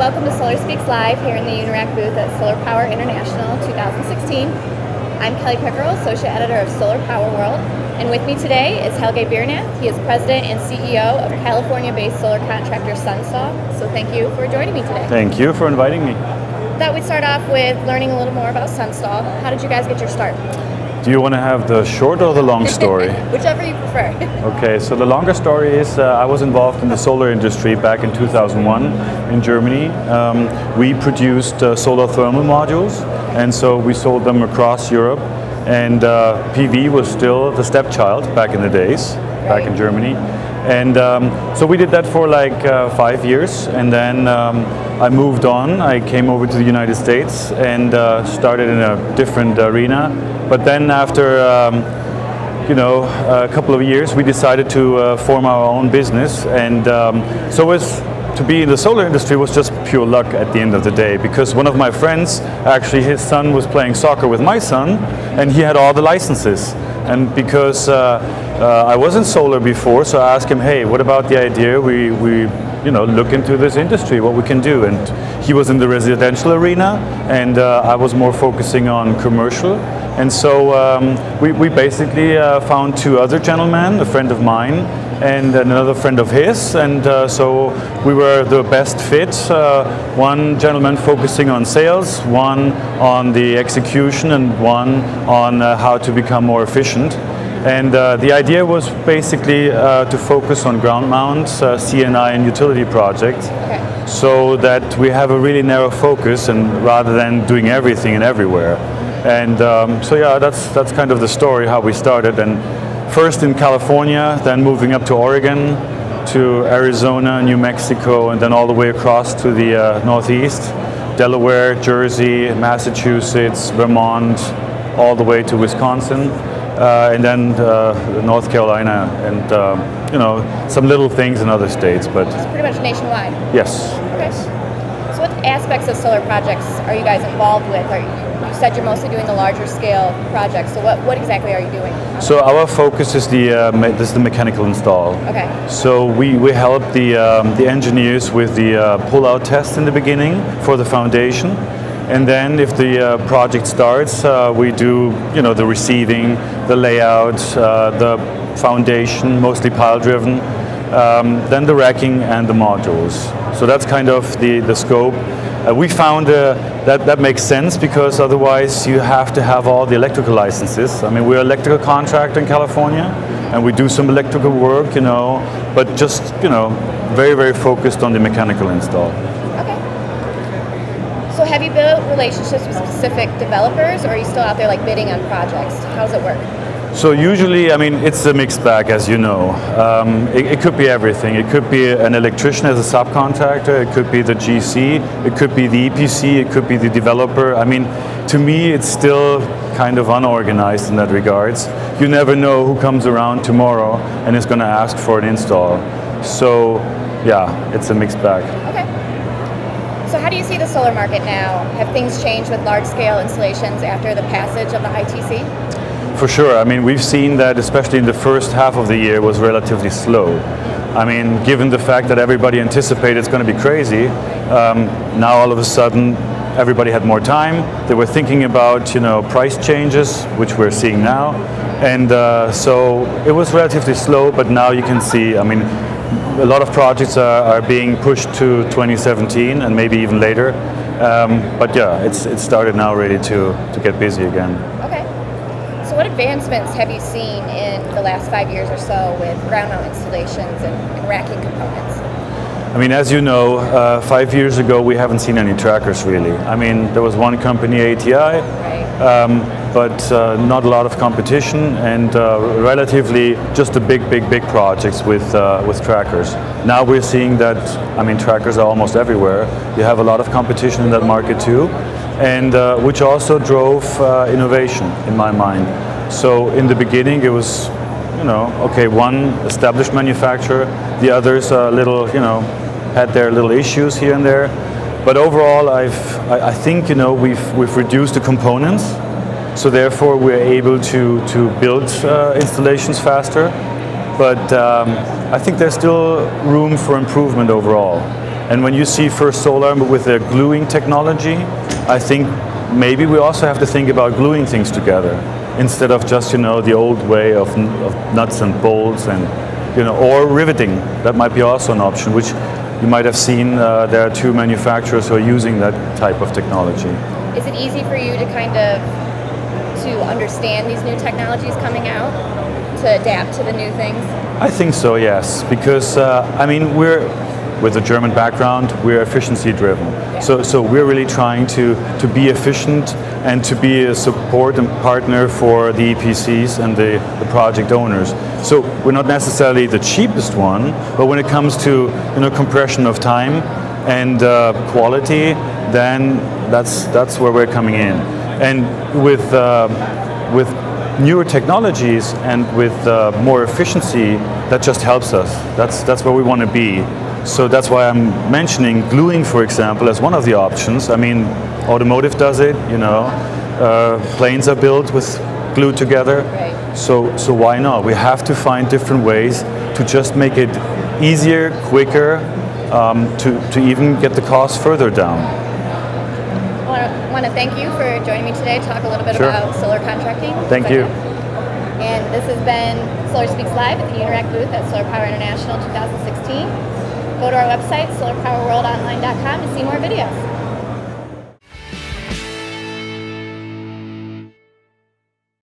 welcome to Solar Speaks Live here in the Unirac booth at Solar Power International 2016. I'm Kelly Pickerel, Associate Editor of Solar Power World, and with me today is Helge Biernath. He is President and CEO of California-based solar contractor SunStall. So thank you for joining me today. Thank you for inviting me. Thought we'd start off with learning a little more about SunStall. How did you guys get your start? Do you want to have the short or the long story? Whichever you prefer. Okay, so the longer story is I was involved in the solar industry back in 2001 in Germany. We produced solar thermal modules, and so we sold them across Europe. And PV was still the stepchild back in the days, back in Germany. And so we did that for like 5 years, and then I moved on. I came over to the United States and started in a different arena. But then after a couple of years, we decided to form our own business. And so to be in the solar industry was just pure luck at the end of the day, because one of my friends, actually his son was playing soccer with my son, and he had all the licenses. And because I was in solar before, so I asked him, hey, what about the idea we look into this industry, what we can do? And he was in the residential arena, and I was more focusing on commercial. And so we basically found two other gentlemen, a friend of mine and another friend of his, and so we were the best fit. One gentleman focusing on sales, one on the execution, and one on how to become more efficient. And the idea was basically to focus on ground mounts, CNI and utility projects, so that we have a really narrow focus, and rather than doing everything and everywhere. And so yeah, that's kind of the story, how we started. And first in California, then moving up to Oregon, to Arizona, New Mexico, and then all the way across to the Northeast, Delaware, Jersey, Massachusetts, Vermont, all the way to Wisconsin, and then North Carolina, and some little things in other states. But it's pretty much nationwide. Yes. Okay. So what aspects of solar projects are you guys involved with? You said you're mostly doing the larger scale projects, so what exactly are you doing? So our focus is the mechanical install. Okay. So we help the engineers with the pull-out test in the beginning for the foundation, and then if the project starts, we do the receiving, the layout, the foundation, mostly pile-driven, then the racking and the modules. So that's kind of the scope. We found that makes sense, because otherwise you have to have all the electrical licenses. I mean, we're an electrical contractor in California, and we do some electrical work, but just, very, very focused on the mechanical install. Okay. So have you built relationships with specific developers, or are you still out there like bidding on projects? How does it work? So usually, I mean, it's a mixed bag, as you know. It could be everything. It could be an electrician as a subcontractor. It could be the GC. It could be the EPC. It could be the developer. I mean, to me, it's still kind of unorganized in that regards. You never know who comes around tomorrow and is going to ask for an install. So, yeah, it's a mixed bag. Okay. So how do you see the solar market now? Have things changed with large-scale installations after the passage of the ITC? For sure. I mean, we've seen that especially in the first half of the year was relatively slow. I mean, given the fact that everybody anticipated it's going to be crazy, now all of a sudden everybody had more time. They were thinking about, price changes, which we're seeing now. And so it was relatively slow, but now you can see, I mean, a lot of projects are being pushed to 2017 and maybe even later. But yeah, it started now really to get busy again. Okay. So what advancements have you seen in the last 5 years or so with ground mount installations and racking components? I mean, as you know, 5 years ago we haven't seen any trackers really. I mean, there was one company, ATI, but not a lot of competition, and relatively just the big projects with trackers. Now we're seeing that, I mean, trackers are almost everywhere. You have a lot of competition in that market too, and which also drove innovation in my mind. So in the beginning it was, okay, one established manufacturer, the others had their little issues here and there. But overall, I think we've reduced the components, so therefore we're able to build installations faster. But I think there's still room for improvement overall. And when you see First Solar with their gluing technology, I think maybe we also have to think about gluing things together instead of just, the old way of nuts and bolts and, or riveting. That might be also an option, which you might have seen there are 2 manufacturers who are using that type of technology. Is it easy for you to to understand these new technologies coming out, to adapt to the new things? I think so, yes, because we're with a German background, we're efficiency driven. So we're really trying to be efficient and to be a support and partner for the EPCs and the project owners. So we're not necessarily the cheapest one, but when it comes to compression of time and quality, then that's where we're coming in. And with newer technologies and with more efficiency, that just helps us. That's where we want to be. So that's why I'm mentioning gluing, for example, as one of the options. I mean, automotive does it, planes are built with glue together. Right. So why not? We have to find different ways to just make it easier, quicker, to even get the cost further down. I want to thank you for joining me today to talk a little bit about solar contracting. Thank you. And this has been Solar Speaks Live at the Unirac booth at Solar Power International 2016. Go to our website, solarpowerworldonline.com, to see more videos.